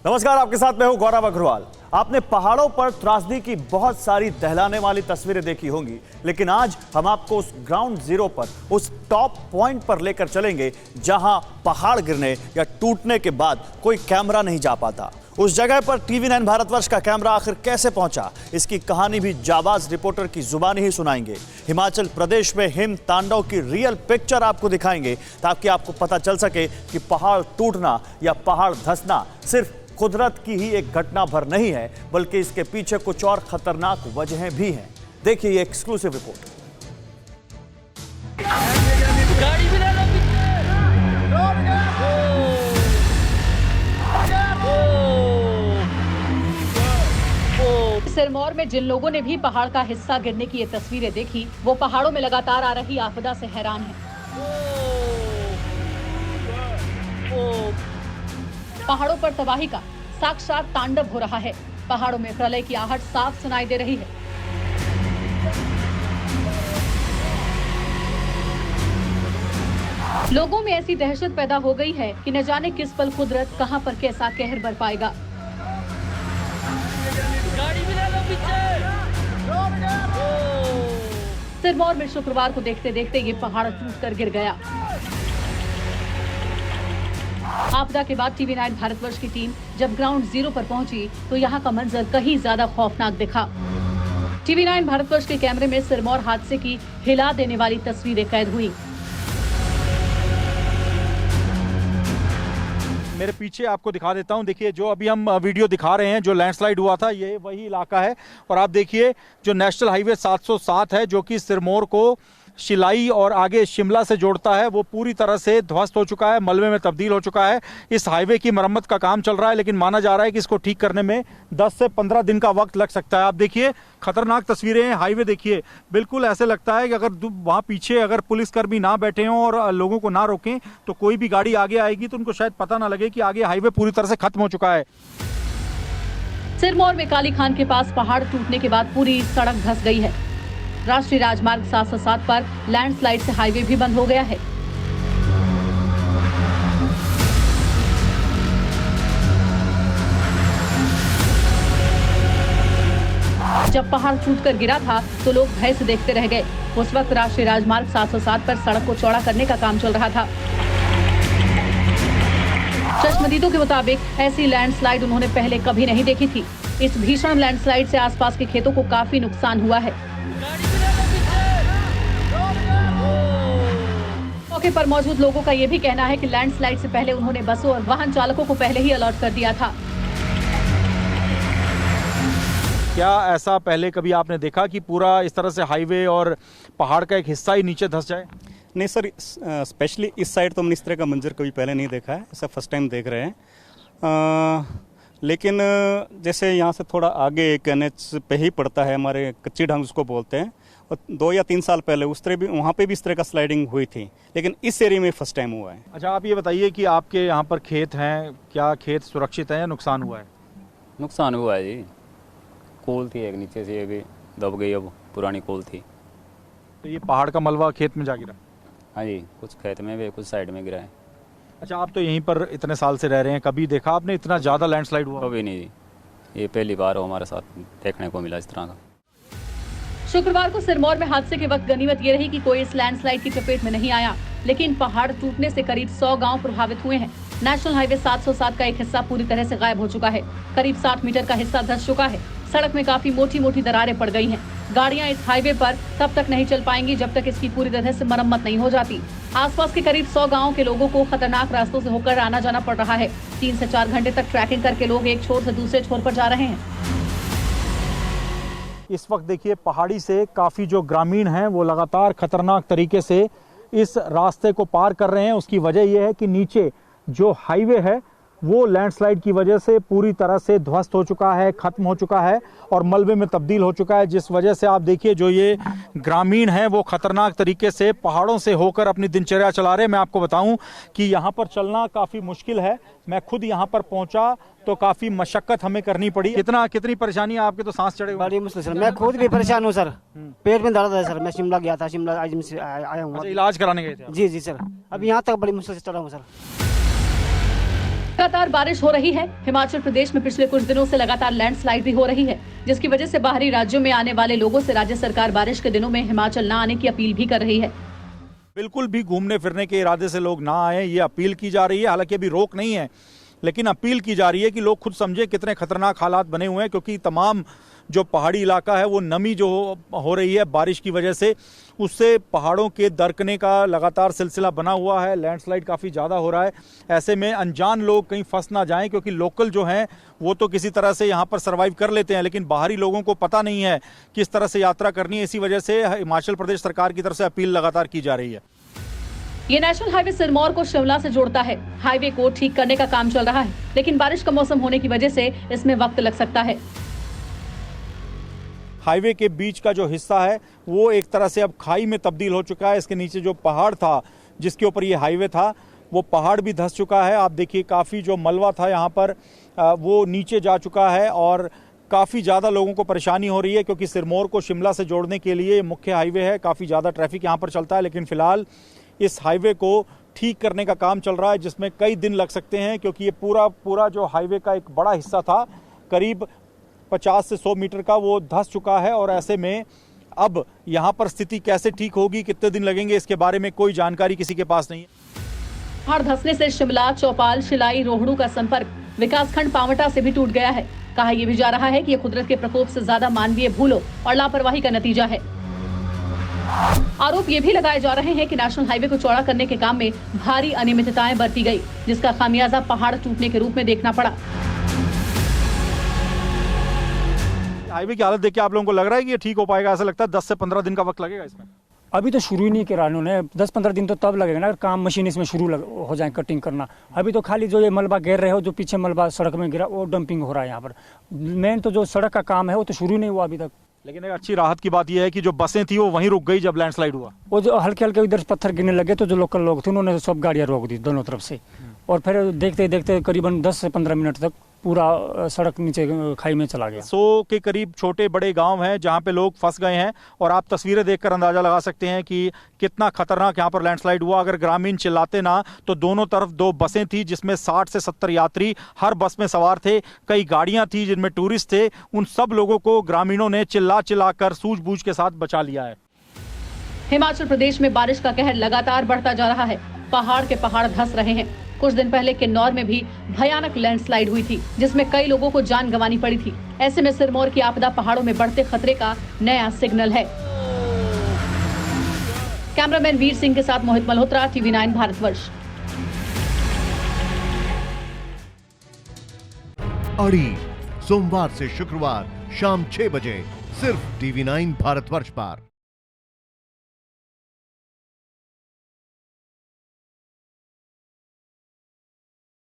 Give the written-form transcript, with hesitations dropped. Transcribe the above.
नमस्कार, आपके साथ मैं हूं गौरव अग्रवाल। आपने पहाड़ों पर त्रासदी की बहुत सारी दहलाने वाली तस्वीरें देखी होंगी, लेकिन आज हम आपको उस ग्राउंड जीरो पर, उस टॉप पॉइंट पर लेकर चलेंगे जहां पहाड़ गिरने या टूटने के बाद कोई कैमरा नहीं जा पाता। उस जगह पर TV9 भारतवर्ष का कैमरा आखिर कैसे पहुंचा, इसकी कहानी भी जाबाज रिपोर्टर की जुबानी ही सुनाएंगे। हिमाचल प्रदेश में हिम तांडव की रियल पिक्चर आपको दिखाएंगे, ताकि आपको पता चल सके कि पहाड़ टूटना या पहाड़ धंसना सिर्फ कुदरत की ही एक घटना भर नहीं है, बल्कि इसके पीछे कुछ और खतरनाक वजहें भी हैं। देखिए ये एक्सक्लूसिव रिपोर्ट। सिरमौर में जिन लोगों ने भी पहाड़ का हिस्सा गिरने की ये तस्वीरें देखी, वो पहाड़ों में लगातार आ रही आपदा से हैरान हैं। पहाड़ों पर तबाही का साक्षात तांडव हो रहा है। पहाड़ों में प्रलय की आहट साफ सुनाई दे रही है। लोगों में ऐसी दहशत पैदा हो गई है कि न जाने किस पल कुदरत कहां पर कैसा कहर बरपाएगा। सिरमौर में शुक्रवार को देखते देखते ये पहाड़ टूटकर गिर गया। आपदा के बाद TV9 भारतवर्ष की टीम जब ग्राउंड जीरो पर पहुंची तो यहाँ का मंजर कहीं ज्यादा खौफनाक दिखा। TV9 भारतवर्ष के कैमरे में सिरमौर हादसे की हिला देने वाली तस्वीरें कैद हुई। मेरे पीछे आपको दिखा देता हूं। देखिए, जो अभी हम वीडियो दिखा रहे हैं, जो लैंडस्लाइड हुआ था, ये वही इलाका है। और आप देखिए, जो नेशनल हाईवे 707 है, जो कि सिरमौर को शिलाई और आगे शिमला से जोड़ता है, वो पूरी तरह से ध्वस्त हो चुका है, मलबे में तब्दील हो चुका है। इस हाईवे की मरम्मत का काम चल रहा है, लेकिन माना जा रहा है कि इसको ठीक करने में 10 से 15 दिन का वक्त लग सकता है। आप देखिए, खतरनाक तस्वीरें हैं। हाईवे देखिए, बिल्कुल ऐसे लगता है कि अगर वहाँ पीछे अगर पुलिसकर्मी ना बैठे हों और लोगों को ना रोकें, तो कोई भी गाड़ी आगे आएगी तो उनको शायद पता ना लगे कि आगे हाईवे पूरी तरह से खत्म हो चुका है। सिरमौर में काली खान के पास पहाड़ टूटने के बाद पूरी सड़क धंस गई है। राष्ट्रीय राजमार्ग 707 पर लैंडस्लाइड से हाईवे भी बंद हो गया है। जब पहाड़ टूटकर गिरा था तो लोग भय से देखते रह गए। उस वक्त राष्ट्रीय राजमार्ग 707 पर सड़क को चौड़ा करने का काम चल रहा था। चश्मदीदों के मुताबिक ऐसी लैंडस्लाइड उन्होंने पहले कभी नहीं देखी थी। इस भीषण लैंडस्लाइड से आसपास के खेतों को काफी नुकसान हुआ है। मौके पर मौजूद लोगों का ये भी कहना है कि लैंडस्लाइड से पहले उन्होंने बसों और वाहन चालकों को पहले ही अलर्ट कर दिया था। क्या ऐसा पहले कभी आपने देखा कि पूरा इस तरह से हाईवे और पहाड़ का एक हिस्सा ही नीचे धंस जाए? नहीं सर, स्पेशली इस साइड तो हमने इस तरह का मंजर कभी पहले नहीं देखा है। ऐसा फर्स्ट टाइम देख रहे हैं। लेकिन जैसे यहाँ से थोड़ा आगे एक NH पे ही पड़ता है, हमारे कच्ची ढांग उसको बोलते हैं, और 2 या 3 साल पहले उस तरह भी वहाँ पे भी इस तरह का स्लाइडिंग हुई थी, लेकिन इस एरिया में फर्स्ट टाइम हुआ है। अच्छा, आप ये बताइए कि आपके यहाँ पर खेत हैं, क्या खेत सुरक्षित है या नुकसान हुआ है? नुकसान हुआ है जी। कोल थी एक नीचे से, ये भी दब गई, अब पुरानी कोल थी। तो ये पहाड़ का मलबा खेत में जा गिरा? हाँ जी, कुछ खेत में भी, कुछ साइड में गिरा है। अच्छा, आप तो यहीं पर इतने साल से रह रहे हैं, कभी देखा आपने इतना ज़्यादा लैंडस्लाइड हुआ? कभी नहीं जी, ये पहली बार हो हमारे साथ देखने को मिला इस तरह का। शुक्रवार को सिरमौर में हादसे के वक्त गनीमत ये रही कि कोई इस लैंडस्लाइड की चपेट में नहीं आया, लेकिन पहाड़ टूटने से करीब 100 गांव प्रभावित हुए हैं। नेशनल हाईवे 707 का एक हिस्सा पूरी तरह से गायब हो चुका है। करीब 60 मीटर का हिस्सा धंस चुका है। सड़क में काफी मोटी मोटी दरारें पड़ गई हैं। गाड़ियां इस हाईवे पर तब तक नहीं चल पाएंगी जब तक इसकी पूरी तरह से मरम्मत नहीं हो जाती। आसपास के करीब 100 गांवों के लोगों को खतरनाक रास्तों से होकर आना जाना पड़ रहा है। 3 से 4 घंटे तक ट्रैकिंग करके लोग एक छोर से दूसरे छोर पर जा रहे हैं। इस वक्त देखिए, पहाड़ी से काफ़ी जो ग्रामीण हैं वो लगातार खतरनाक तरीके से इस रास्ते को पार कर रहे हैं। उसकी वजह यह है कि नीचे जो हाईवे है वो लैंडस्लाइड की वजह से पूरी तरह से ध्वस्त हो चुका है, खत्म हो चुका है और मलबे में तब्दील हो चुका है, जिस वजह से आप देखिए जो ये ग्रामीण हैं वो खतरनाक तरीके से पहाड़ों से होकर अपनी दिनचर्या चला रहे हैं। मैं आपको बताऊं कि यहाँ पर चलना काफ़ी मुश्किल है। मैं खुद यहाँ पर पहुँचा तो काफ़ी मशक्कत हमें करनी पड़ी। कितनी परेशानी है आपके? तो सांस चढ़े हुए? बड़ी मुश्किल सर, मैं खुद भी परेशान हूँ सर। पेट में दर्द है सर। मैं शिमला गया था, शिमला आज से आया हूँ। इलाज कराने गए थे? जी जी सर, अब यहाँ तक बड़ी मुश्किल से चढ़ा हूँ सर। लगातार बारिश हो रही है। हिमाचल प्रदेश में पिछले कुछ दिनों से लगातार लैंडस्लाइड भी हो रही है, जिसकी वजह से बाहरी राज्यों में आने वाले लोगों से राज्य सरकार बारिश के दिनों में हिमाचल न आने की अपील भी कर रही है। बिल्कुल भी घूमने फिरने के इरादे से लोग ना आए, ये अपील की जा रही है। हालांकि अभी रोक नहीं है, लेकिन अपील की जा रही है कि लोग खुद समझे कितने खतरनाक हालात बने हुए हैं, क्योंकि तमाम जो पहाड़ी इलाका है वो नमी जो हो रही है बारिश की वजह से, उससे पहाड़ों के दरकने का लगातार सिलसिला बना हुआ है। लैंडस्लाइड काफ़ी ज़्यादा हो रहा है। ऐसे में अनजान लोग कहीं फंस ना जाएं, क्योंकि लोकल जो हैं वो तो किसी तरह से यहाँ पर सर्वाइव कर लेते हैं, लेकिन बाहरी लोगों को पता नहीं है किस तरह से यात्रा करनी है। इसी वजह से हिमाचल प्रदेश सरकार की तरफ से अपील लगातार की जा रही है। ये नेशनल हाईवे सिरमौर को शिमला से जोड़ता है। हाईवे को ठीक करने का काम चल रहा है, लेकिन बारिश का मौसम होने की वजह से इसमें वक्त लग सकता है। हाईवे के बीच का जो हिस्सा है वो एक तरह से अब खाई में तब्दील हो चुका है। इसके नीचे जो पहाड़ था जिसके ऊपर ये हाईवे था, वो पहाड़ भी धंस चुका है। आप देखिए काफ़ी जो मलबा था यहाँ पर वो नीचे जा चुका है और काफ़ी ज़्यादा लोगों को परेशानी हो रही है, क्योंकि सिरमौर को शिमला से जोड़ने के लिए मुख्य हाईवे है। काफ़ी ज़्यादा ट्रैफिक यहाँ पर चलता है, लेकिन फ़िलहाल इस हाईवे को ठीक करने का काम चल रहा है, जिसमें कई दिन लग सकते हैं, क्योंकि ये पूरा जो हाईवे का एक बड़ा हिस्सा था, करीब 50 से 100 मीटर का, वो धंस चुका है। और ऐसे में अब यहाँ पर स्थिति कैसे ठीक होगी, कितने दिन लगेंगे, इसके बारे में कोई जानकारी किसी के पास नहीं है। पहाड़ धंसने से शिमला, चौपाल, शिलाई, रोहड़ू का संपर्क विकासखंड पावंटा से भी टूट गया है। कहा यह भी जा रहा है कि यह कुदरत के प्रकोप से ज्यादा मानवीय भूलों और लापरवाही का नतीजा है। आरोप ये भी लगाए जा रहे हैं कि नेशनल हाईवे को चौड़ा करने के काम में भारी अनियमितताएं बरती गई, जिसका खामियाजा पहाड़ टूटने के रूप में देखना पड़ा। हाईवे की हालत देख के आप लोगों को लग रहा है कि ये ठीक हो पाएगा? ऐसा लगता है 10 से 15 दिन का वक्त लगेगा इसमें। अभी तो शुरू ही नहीं करा इन्होंने। 10-15 दिन तो तब लगेगा ना अगर काम मशीन इसमें शुरू हो जाए कटिंग करना। अभी तो खाली जो ये मलबा घेर रहे हो, जो पीछे मलबा सड़क में गिरा, वो डंपिंग हो रहा है यहाँ पर। मेन तो जो सड़क का काम है वो तो शुरू नहीं हुआ अभी तक। लेकिन एक अच्छी राहत की बात यह है कि जो बसें थी वो वहीं रुक गई जब लैंडस्लाइड हुआ। वो जो हल्के हल्के इधर पत्थर गिरने लगे तो जो लोकल लोग थे उन्होंने सब गाड़ियाँ रोक दी दोनों तरफ से, और फिर देखते देखते करीबन 10 से 15 मिनट तक पूरा सड़क नीचे खाई में चला गया। 100 के करीब छोटे बड़े गांव हैं जहां पे लोग फंस गए हैं, और आप तस्वीरें देखकर अंदाजा लगा सकते हैं कि कितना खतरनाक यहां पर लैंडस्लाइड हुआ। अगर ग्रामीण चिल्लाते ना तो दोनों तरफ 2 बसें थी जिसमें 60 से 70 यात्री हर बस में सवार थे। कई गाड़ियां थी जिनमें टूरिस्ट थे। उन सब लोगों को ग्रामीणों ने चिल्ला कर सूझबूझ के साथ बचा लिया है। हिमाचल प्रदेश में बारिश का कहर लगातार बढ़ता जा रहा है। पहाड़ के पहाड़ धंस रहे हैं। कुछ दिन पहले किन्नौर में भी भयानक लैंडस्लाइड हुई थी, जिसमें कई लोगों को जान गंवानी पड़ी थी। ऐसे में सिरमौर की आपदा पहाड़ों में बढ़ते खतरे का नया सिग्नल है। कैमरामैन वीर सिंह के साथ मोहित मल्होत्रा, TV9 भारतवर्ष। अड़ी सोमवार से शुक्रवार शाम 6 बजे सिर्फ TV9 भारतवर्ष पर।